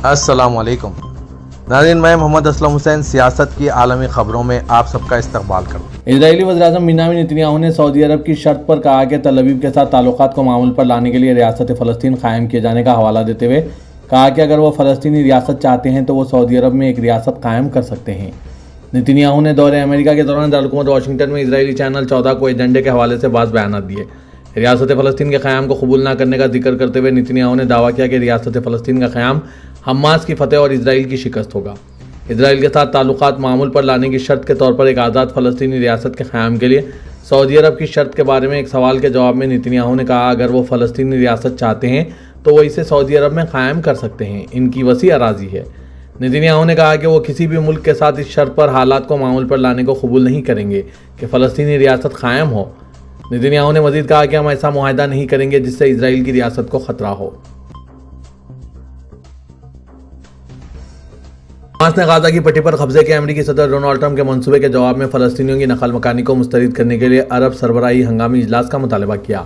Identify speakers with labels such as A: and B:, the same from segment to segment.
A: अस्सलाम वालेकुम नाज़रीन, मैं मोहम्मद असलम हुसैन सियासत की आलमी खबरों में आप सबका इस्तकबाल करता हूँ।
B: इजरायली वज़ीर-ए-आज़म बेंजामिन नेतन्याहू ने सऊदी अरब की शर्त पर कहा कि तल अवीव के साथ ताल्लुकात को मामूल पर लाने के लिए रियासत फ़लस्तीन कायम किए जाने का हवाला देते हुए कहा कि अगर वो फ़लस्तीनी रियासत चाहते हैं तो वो सऊदी अरब में एक रियासत कायम कर सकते हैं। नेतन्याहू ने दौरे अमेरिका के दौरान दारुल-हुकूमत वाशिंगटन में इजरायली चैनल 14 को एजेंडे के हवाले से बाज़ बयान दिए। रियासत फ़लस्तीन के क़याम को कबूल न करने का जिक्र करते हुए नेतन्याहू ने दावा किया कि रियासत फ़लस्तीन का क़याम हमास की फतह और इजराइल की शिकस्त होगा। इजराइल के साथ ताल्लुकात मामूल पर लाने की शर्त के तौर पर एक आज़ाद फ़लस्तीनी रियासत के क़याम के लिए सऊदी अरब की शर्त के बारे में एक सवाल के जवाब में नेतन्याहू ने कहा, अगर वो फ़लस्तीनी रियासत चाहते हैं तो वो इसे सऊदी अरब में क़ायम कर सकते हैं, इनकी वसी अराज़ी है। नेतन्याहू ने कहा कि वो किसी भी मुल्क के साथ इस शर्त पर हालात को मामूल पर लाने को कबूल नहीं करेंगे कि फ़लस्तीनी रियासत क़ायम हो। नेतन्याहू ने मज़ीद कहा कि हम ऐसा मुआहदा नहीं करेंगे जिससे इजराइल की रियासत को ख़तरा हो। हमास ने गाज़ा की पट्टी पर कब्जे के अमेरिकी सदर डोनाल्ड ट्रंप के मंसूबे के जवाब में फ़लस्तीनियों की नकल मकानी को मुस्तरद करने के लिए अरब सरबराही हंगामी इजलास का मुतालबा किया।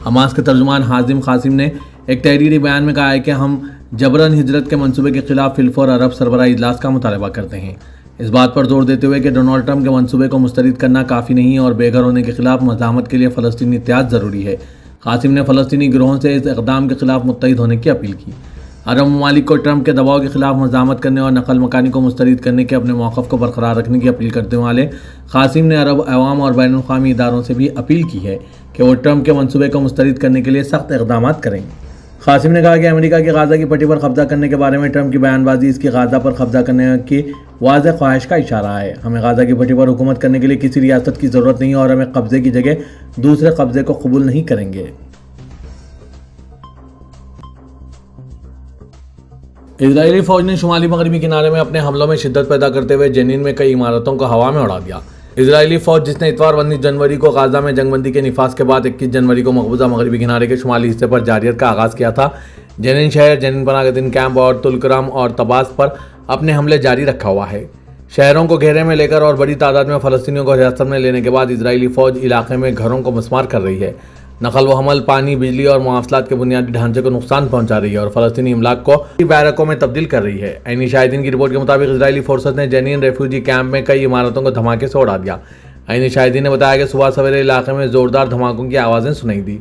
B: हमास के तर्जुमान हाजिम कासिम ने एक तहरीरी बयान में कहा है कि हम जबरन हिजरत के मंसूबे के खिलाफ फिलफौर अरब सरबराही इजलास का मुतालबा करते हैं, इस बात पर जोर देते हुए कि डोनाल्ड ट्रंप के मंसूबे को मुस्तरद करना काफ़ी नहीं और बेघर होने के खिलाफ मज़ाहमत के लिए फ़लस्तीनी इत्तेहाद ज़रूरी है। कासिम ने फ़लस्तीनी गिरोहों से इस इक़दाम के खिलाफ मुत्तहिद होने की अपील की। अरब ममालिक को ट्रंप के दबाव के खिलाफ मज़ाहमत करने और नकल मकानी को मुस्तरद करने के अपने मौक़िफ़ को बरकरार रखने की अपील करते वाले कासिम ने अरब अवाम और बैनुल अक़वामी इदारों से भी अपील की है कि वो ट्रंप के मंसूबे को मुस्तरद करने के लिए सख्त इक़दामात करें। कासिम ने कहा कि अमेरिका की गाज़ा की पट्टी पर कब्जा करने के बारे में ट्रंप की बयानबाजी इसकी गाज़ा पर कब्जा करने की वाज़ेह ख्वाहिश का इशारा है। हमें गाज़ा की पट्टी पर हुकूमत करने के लिए किसी रियासत की ज़रूरत नहीं और हमें कब्जे की जगह दूसरे कब्जे को कबूल नहीं करेंगे। इजरायली फ़ौज ने शुमाली मगरबी किनारे में अपने हमलों में शिद्दत पैदा करते हुए जेनिन में कई इमारतों को हवा में उड़ा दिया। इजरायली फ़ौज जिसने इतवार 19 जनवरी को गाज़ा में जंगबंदी के निफाज के बाद 21 जनवरी को मकबूजा मगरबी किनारे के शुमाली हिस्से पर जारियत का आगाज़ किया था, जेनिन शहर, जेनिन पनागदीन कैंप और तुलकरम और तबास पर अपने हमले जारी रखा हुआ है। शहरों को घेरे में लेकर और बड़ी तादाद में फ़लस्तीनियों को हिरासत में लेने के बाद इजरायली फ़ौज इलाके में घरों को मस्मार कर रही है, नकल व हमल, पानी, बिजली और मवासलात के बुनियादी ढांचे को नुकसान पहुंचा रही है और फ़लस्तीनी इमलाक को बैरकों में तब्दील कर रही है। ऐनी शाहिदीन की रिपोर्ट के मुताबिक इजरायली फोर्सेस ने जेनिन रेफ्यूजी कैंप में कई इमारतों को धमाके से उड़ा दिया। ऐनी शाहिदीन ने बताया कि सुबह सवेरे इलाके में ज़ोरदार धमाकों की आवाज़ें सुनाई दी।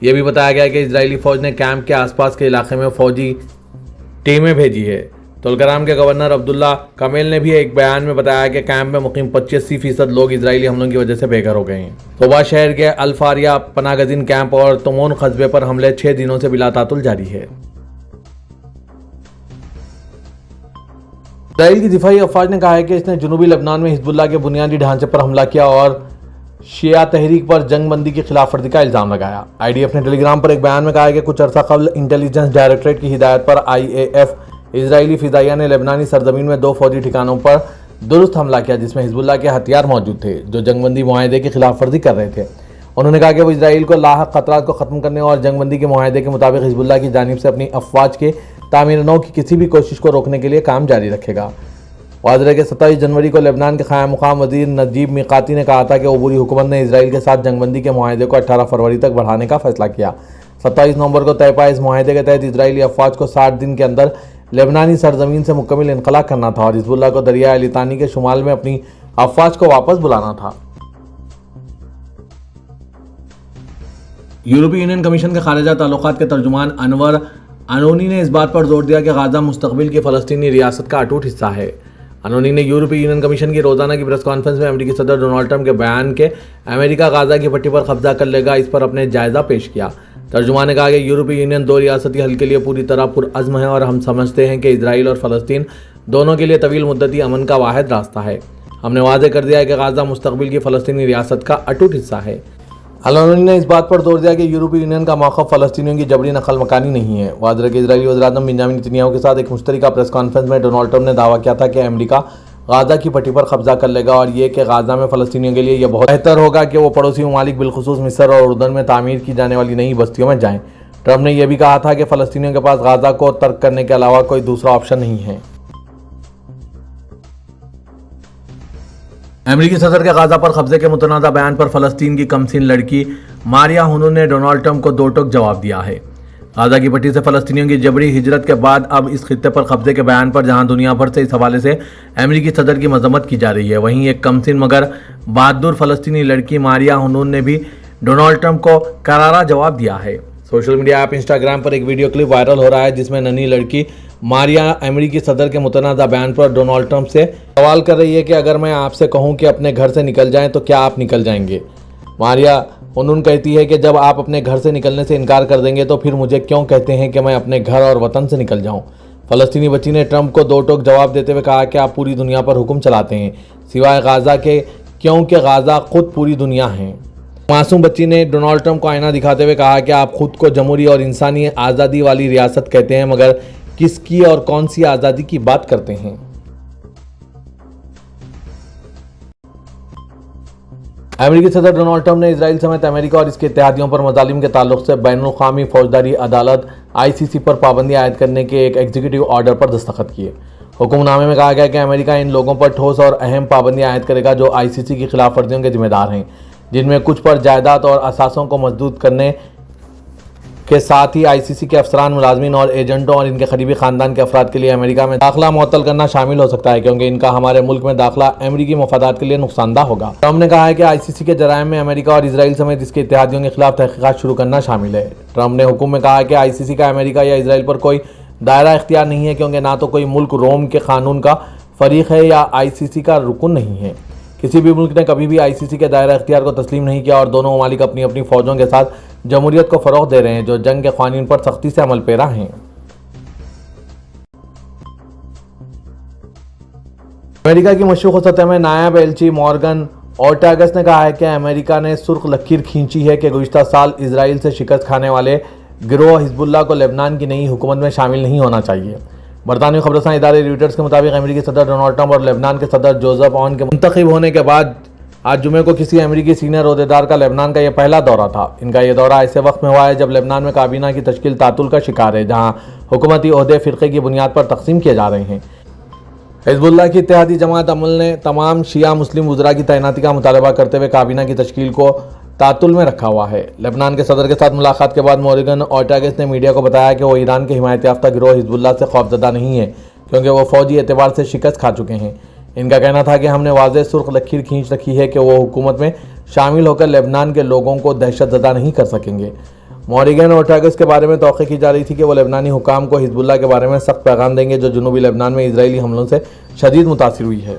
B: ये भी बताया गया कि इजरायली फ़ौज ने कैंप के आसपास के इलाके में फ़ौजी टीमें भेजी है। तुलकराम के गवर्नर अब्दुल्ला कमेल ने भी एक बयान में बताया कि कैंप में मुकीम 85% लोग इजरायली हमलों की वजह से बेघर हो गए हैं। तोबा शहर के अल-फारिया, पनागदीन कैंप और तुमोन कस्बे पर हमले 6 दिनों से बिलातातुल जारी है। इजराइल की दिफाई अफवाज ने कहा है कि इसने जनूबी लेबनान में हिजबुल्लाह के बुनियादी ढांचे पर हमला किया और शिया तहरीक पर जंगबंदी की खिलाफ वर्जी का इल्ज़ाम लगाया। IDF ने टेलीग्राम पर एक बयान में कहा है कि कुछ अर्सा कबल इंटेलिजेंस डायरेक्टरेट की हिदायत पर IAF इजरायली फ़िज़ाइया ने लेबनानी सरजमीन में 2 फौजी ठिकानों पर दुरुस्त हमला किया जिसमें हिजबुल्लाह के हथियार मौजूद थे जो जंगबंदी मुआहदे की खिलाफ वर्जी कर रहे थे। उन्होंने कहा कि वो इजराइल को लाहक खतरात को ख़त्म करने और जंगबंदी के मुआहदे के मुताबिक हिजबुल्लाह की जानिब से अपनी अफवाज के तामीर नौ की किसी भी कोशिश को रोकने के लिए काम जारी रखेगा। वाज़ेह के 27 जनवरी को लेबनान के क़ायम मुक़ाम वज़ीर नजीब मीक़ाती ने कहा था कि अबूरी हुकूमत ने इजराइल के साथ जंगबंदी के मुआहदे को 18 फरवरी तक बढ़ाने का फैसला किया। 27 नवंबर को तय पाए इस मुआहदे के तहत इजरायली अफवाज को 60 दिन के अंदर लेबनानी सरजमीन से मुकम्मल इनक़ला करना था और हिजबुल्लाह को दरिया लितानी के शुमाल में अपनी अफवाज को वापस बुलाना था। यूरोपीय यूनियन कमीशन के खारिजा ताल्लुकात के तर्जुमान अनवर अनोनी ने इस बात पर जोर दिया कि गाज़ा मुस्तक़बिल की फ़लस्तीनी रियासत का अटूट हिस्सा है। अनोनी ने यूरोपीय यूनियन कमीशन की रोज़ाना की प्रेस कॉन्फ्रेंस में अमेरिकी सदर डोनाल्ड ट्रंप के बयान के अमेरिका गाज़ा की पट्टी पर कब्जा कर लेगा इस पर अपने जायज़ा पेश किया। तर्जुमान ने कहा कि यूरोपीय यूनियन 2 रियासती हल के लिए पूरी तरह पुरअज़्म है और हम समझते हैं कि इजराइल और फ़लस्तीन दोनों के लिए तवील मुद्दती अमन का वाहिद रास्ता है। हमने वाज़ेह कर दिया है कि गाज़ा मुस्तक़बिल की फ़लस्तीनी रियासत का अटूट हिस्सा है। अल-अनोनी ने इस बात पर जोर दिया कि यूरोपीय यूनियन का मौक़िफ़ फ़लस्तीनियों की जबरी नकल मकानी नहीं है। वाज़ेह के इजरायली वज़ीर-ए-आज़म बेंजामिन नेतन्याहू के साथ एक मुश्तरका प्रेस कॉन्फ्रेंस में डोनाल्ड ट्रंप ने दावा किया था कि अमेरिका गाज़ा की पट्टी पर कब्जा कर लेगा और ये कि गाज़ा में फ़लस्तीनियों के लिए यह बहुत बेहतर होगा कि वो पड़ोसी ममालिक बिलखुसूस मिस्र और उर्दन में तामीर की जाने वाली नई बस्तियों में जाएं। ट्रंप ने यह भी कहा था कि फ़लस्तीनियों के पास गाज़ा को तर्क करने के अलावा कोई दूसरा ऑप्शन नहीं है। अमेरिकी सदर के गाज़ा पर कब्जे के मुतनाज़ा बयान पर फ़लस्तीन की कमसीन लड़की मारिया हुनून ने डोनाल्ड ट्रंप को दो टोक जवाब दिया है। غزہ کی پٹی سے فلسطینیوں کی جبری ہجرت کے بعد اب اس خطے پر قبضے کے بیان پر جہاں دنیا بھر سے اس حوالے سے امریکی صدر کی مذمت کی جا رہی ہے، وہیں ایک کمسن مگر بہادر فلسطینی لڑکی ماریا ہنون نے بھی ڈونالڈ ٹرمپ کو کرارا جواب دیا ہے۔ سوشل میڈیا ایپ انسٹاگرام پر ایک ویڈیو کلپ وائرل ہو رہا ہے جس میں ننھی لڑکی ماریا امریکی صدر کے متنازع بیان پر ڈونالڈ ٹرمپ سے سوال کر رہی ہے کہ اگر میں آپ سے کہوں کہ اپنے گھر سے نکل جائیں تو کیا آپ نکل جائیں گے؟ ماریا ہنون کہتی ہے کہ جب آپ اپنے گھر سے نکلنے سے انکار کر دیں گے تو پھر مجھے کیوں کہتے ہیں کہ میں اپنے گھر اور وطن سے نکل جاؤں؟ فلسطینی بچی نے ٹرمپ کو دو ٹوک جواب دیتے ہوئے کہا کہ آپ پوری دنیا پر حکم چلاتے ہیں سوائے غزہ کے، کیونکہ غزہ خود پوری دنیا ہے۔ معصوم بچی نے ڈونالڈ ٹرمپ کو آئینہ دکھاتے ہوئے کہا کہ آپ خود کو جمہوری اور انسانی آزادی والی ریاست کہتے ہیں، مگر کس کی اور کون سی آزادی کی بات کرتے ہیں؟ امریکی صدر ڈونالڈ ٹرمپ نے اسرائیل سمیت امریکہ اور اس کے اتحادیوں پر مظالم کے تعلق سے بین الاقوامی فوجداری عدالت ICC پر پابندی عائد کرنے کے ایک ایگزیکٹو آرڈر پر دستخط کیے۔ حکم نامے میں کہا گیا کہ امریکہ ان لوگوں پر ٹھوس اور اہم پابندی عائد کرے گا جو ICC کی خلاف ورزیوں کے ذمہ دار ہیں، جن میں کچھ پر جائیداد اور اثاثوں کو مسدود کرنے کے ساتھ ہی ICC کے افسران، ملازمین اور ایجنٹوں اور ان کے قریبی خاندان کے افراد کے لیے امریکہ میں داخلہ معطل کرنا شامل ہو سکتا ہے، کیونکہ ان کا ہمارے ملک میں داخلہ امریکی مفادات کے لیے نقصان دہ ہوگا۔ ٹرمپ نے کہا ہے کہ ICC کے جرائم میں امریکہ اور اسرائیل سمیت اس کے اتحادیوں کے خلاف تحقیقات شروع کرنا شامل ہے۔ ٹرمپ نے حکم میں کہا ہے کہ ICC کا امریکہ یا اسرائیل پر کوئی دائرہ اختیار نہیں ہے، کیونکہ نہ تو کوئی ملک روم کے قانون کا فریق ہے یا ICC کا رکن نہیں ہے۔ کسی بھی ملک نے کبھی بھی ICC کے دائرہ اختیار کو تسلیم نہیں کیا اور دونوں ممالک اپنی اپنی فوجوں کے ساتھ جمہوریت کو فروغ دے رہے ہیں جو جنگ کے قوانین پر سختی سے عمل پیرا ہیں۔ امریکہ کی مشرق سطح میں نائب ایلچی مورگن اورٹاگس نے کہا ہے کہ امریکہ نے سرخ لکیر کھینچی ہے کہ گزشتہ سال اسرائیل سے شکست کھانے والے گروہ حزب اللہ کو لبنان کی نئی حکومت میں شامل نہیں ہونا چاہیے۔ برطانوی خبررساں ادارے رویٹرز کے مطابق امریکی صدر ڈونالڈ ٹرمپ اور لبنان کے صدر جوزف اون کے منتخب ہونے کے بعد آج جمعے کو کسی امریکی سینئر عہدیدار کا لبنان کا یہ پہلا دورہ تھا۔ ان کا یہ دورہ ایسے وقت میں ہوا ہے جب لبنان میں کابینہ کی تشکیل تعطل کا شکار ہے، جہاں حکومتی عہدے فرقے کی بنیاد پر تقسیم کیے جا رہے ہیں۔ حزب اللہ کی اتحادی جماعت عمل نے تمام شیعہ مسلم وزراء کی تعیناتی کا مطالبہ کرتے ہوئے کابینہ کی تشکیل کو تعطل میں رکھا ہوا ہے۔ لبنان کے صدر کے ساتھ ملاقات کے بعد مورگن اورٹاگس نے میڈیا کو بتایا کہ وہ ایران کے حمایت یافتہ گروہ حزب اللہ سے خوفزدہ نہیں ہے، کیونکہ وہ فوجی اعتبار سے شکست کھا چکے ہیں۔ ان کا کہنا تھا کہ ہم نے واضح سرخ لکیر کھینچ رکھی ہے کہ وہ حکومت میں شامل ہو کر لبنان کے لوگوں کو دہشت زدہ نہیں کر سکیں گے۔ مورگن اورٹاگس کے بارے میں توقع کی جا رہی تھی کہ وہ لبنانی حکام کو حزب اللہ کے بارے میں سخت پیغام دیں گے جو جنوبی لبنان میں اسرائیلی حملوں سے شدید متاثر ہوئی ہے۔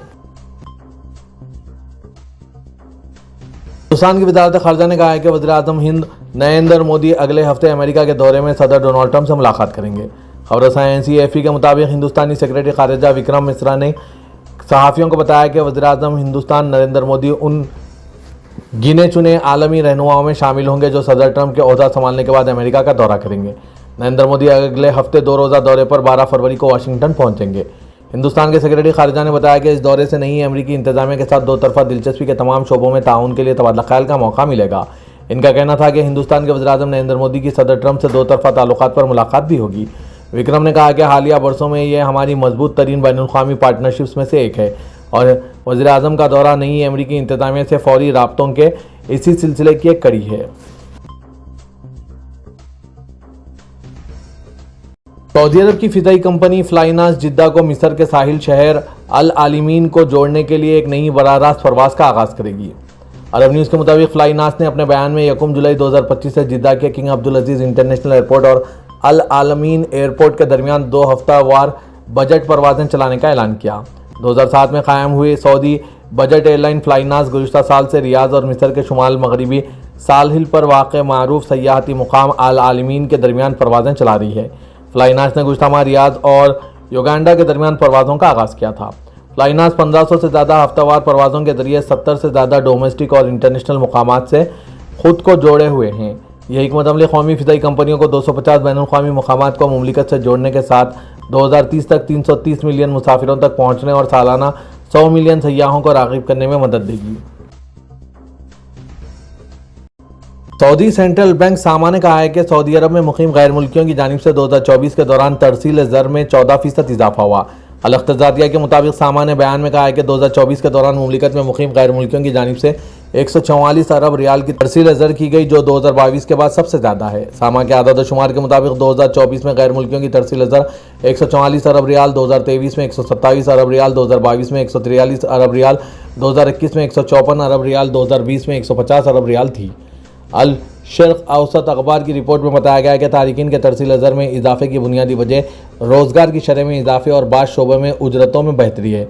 B: ہندوستان کی وزارت خارجہ نے کہا ہے کہ وزیر اعظم ہند نریندر مودی اگلے ہفتے امریکہ کے دورے میں صدر ڈونالڈ ٹرمپ سے ملاقات کریں گے۔ خبررساں NCAFE کے مطابق ہندوستانی سیکرٹری خارجہ وکرم مسرا نے صحافیوں کو بتایا کہ وزیر اعظم ہندوستان نریندر مودی ان گنے چنے عالمی رہنماؤں میں شامل ہوں گے جو صدر ٹرمپ کے عہدہ سنبھالنے کے بعد امریکہ کا دورہ کریں گے۔ نریندر مودی اگلے ہفتے 2 روزہ دورے پر 12 فروری کو واشنگٹن پہنچیں گے۔ ہندوستان کے سیکرٹری خارجہ نے بتایا کہ اس دورے سے نئی امریکی انتظامیہ کے ساتھ دو طرفہ دلچسپی کے تمام شعبوں میں تعاون کے لیے تبادلہ خیال کا موقع ملے گا۔ ان کا کہنا تھا کہ ہندوستان کے وزیر اعظم نریندر مودی کی صدر ٹرمپ سے 2 طرفہ تعلقات پر ملاقات بھی ہوگی۔ وکرم نے کہا کہ حالیہ برسوں میں یہ ہماری مضبوط ترین بین الاقوامی پارٹنرشپس میں سے ایک ہے اور وزیر اعظم کا دورہ نئی امریکی انتظامیہ سے فوری رابطوں کے اسی سلسلے کی ایک کڑی ہے۔ سعودی عرب کی فضائی کمپنی فلائناس جدہ کو مصر کے ساحل شہر العالمین کو جوڑنے کے لیے ایک نئی براہ راست پرواز کا آغاز کرے گی۔ عرب نیوز کے مطابق فلائناس نے اپنے بیان میں 1 جولائی 2025 سے جدہ کے کنگ عبدالعزیز انٹرنیشنل ایئرپورٹ اور العالمین ایئرپورٹ کے درمیان 2 ہفتہ وار بجٹ پروازیں چلانے کا اعلان کیا۔ 2007 میں قائم ہوئی سعودی بجٹ ایئر لائن فلائناس گزشتہ سال سے ریاض اور مصر کے شمال مغربی ساحل پر واقع معروف سیاحتی مقام العالمین کے درمیان پروازیں چلا رہی ہے۔ فلائناس نے گزشتہ ماہ ریاض اور یوگانڈا کے درمیان پروازوں کا آغاز کیا تھا۔ فلائناس 1500 سے زیادہ ہفتہ وار پروازوں کے ذریعے 70 سے زیادہ ڈومیسٹک اور انٹرنیشنل مقامات سے خود کو جوڑے ہوئے ہیں۔ یہ حکمت عملی قومی فضائی کمپنیوں کو 250 بین الاقوامی مقامات کو مملکت سے جوڑنے کے ساتھ 2030 تک 330 ملین مسافروں تک پہنچنے اور سالانہ 100 ملین سیاحوں کو راغب کرنے میں مدد دے گی۔ سعودی سینٹرل بینک ساما نے کہا ہے کہ سعودی عرب میں مقیم غیر ملکیوں کی جانب سے 2024 کے دوران ترسیل زر میں 14% اضافہ ہوا۔ الاقتصادیہ کے مطابق ساما نے بیان میں کہا ہے کہ 2024 کے دوران مملکت میں مقیم غیر ملکیوں کی جانب سے 144 अरब रियाल की तरसील अज़र की गई, जो 2022 के बाद सबसे ज़्यादा है। सामा के आदाद शुमार के मुताबिक 2024 में गैर मुल्कियों की तरसील अज़र 144 अरब रियाल, 2023 में 127 अरब रियाल, 2022 में 143 अरब रियाल, 2021 में 154 अरब रियाल, 2020 में 150 अरब रियाल थी। अल शर्क़ औसत अखबार की रिपोर्ट में बताया गया है कि तारिकीन के तरसील अज़र में इजाफे की बुनियादी वजह रोज़गार की शरह में इजाफे और बाज़ शोबे में उजरतों में बेहतरी है।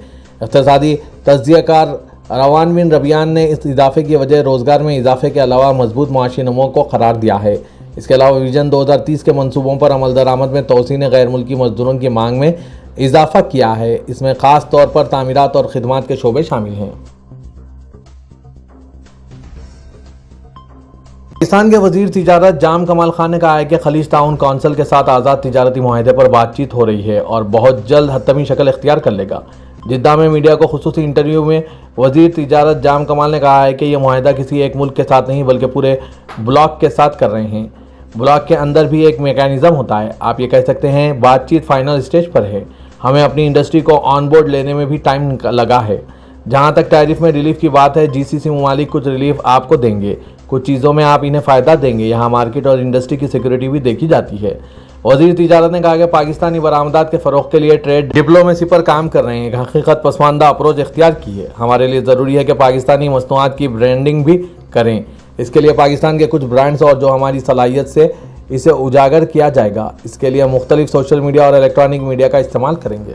B: इक़्तिसादी तज्ज़ियाकार रवान बिन रबियान ने इस इजाफे की वजह रोज़गार में इजाफे के अलावा मजबूत माशी नमो को करार दिया है। इसके अलावा विजन 2030 के मंसूबों पर अमल दरामद में तोसी ने गैर मुल्की मजदूरों की मांग में इजाफा किया है। इसमें ख़ास तौर पर तामीरात और खिदमात के शोबे शामिल हैं। पाकिस्तान के वज़ीर तिजारत जाम कमाल खान ने कहा है कि खलीज ताउन कौंसिल के साथ आज़ाद तिजारती मुआहदे पर बातचीत हो रही है और बहुत जल्द हतमी शक्ल इख्तियार कर लेगा। जिद्दा में मीडिया को खुसूसी इंटरव्यू में वज़ीर तिजारत जाम कमाल ने कहा है कि यह मुआहदा किसी एक मुल्क के साथ नहीं बल्कि पूरे ब्लॉक के साथ कर रहे हैं। ब्लॉक के अंदर भी एक मैकेनिज़्म होता है। आप ये कह सकते हैं बातचीत फाइनल स्टेज पर है। हमें अपनी इंडस्ट्री को ऑन बोर्ड लेने में भी टाइम लगा है। जहाँ तक टैरिफ में रिलीफ की बात है, जीसीसी ममालिक कुछ रिलीफ आपको देंगे, कुछ चीज़ों में आप इन्हें फ़ायदा देंगे। यहाँ मार्केट और इंडस्ट्री की सिक्योरिटी भी देखी जाती है। वज़ीर तिजारत ने कहा कि पाकिस्तानी बरामदात के फ़रोग़ के लिए ट्रेड डिप्लोमेसी पर काम कर रहे हैं, एक हकीकत पसमानदा अप्रोच इख्तियार की है। हमारे लिए ज़रूरी है कि पाकिस्तानी मसनूआत की ब्रांडिंग भी करें। इसके लिए पाकिस्तान के कुछ ब्रांड्स और जो हमारी सलाहियत से इसे उजागर किया जाएगा, इसके लिए मुख्तलिफ सोशल मीडिया और इलेक्ट्रॉनिक मीडिया का इस्तेमाल करेंगे।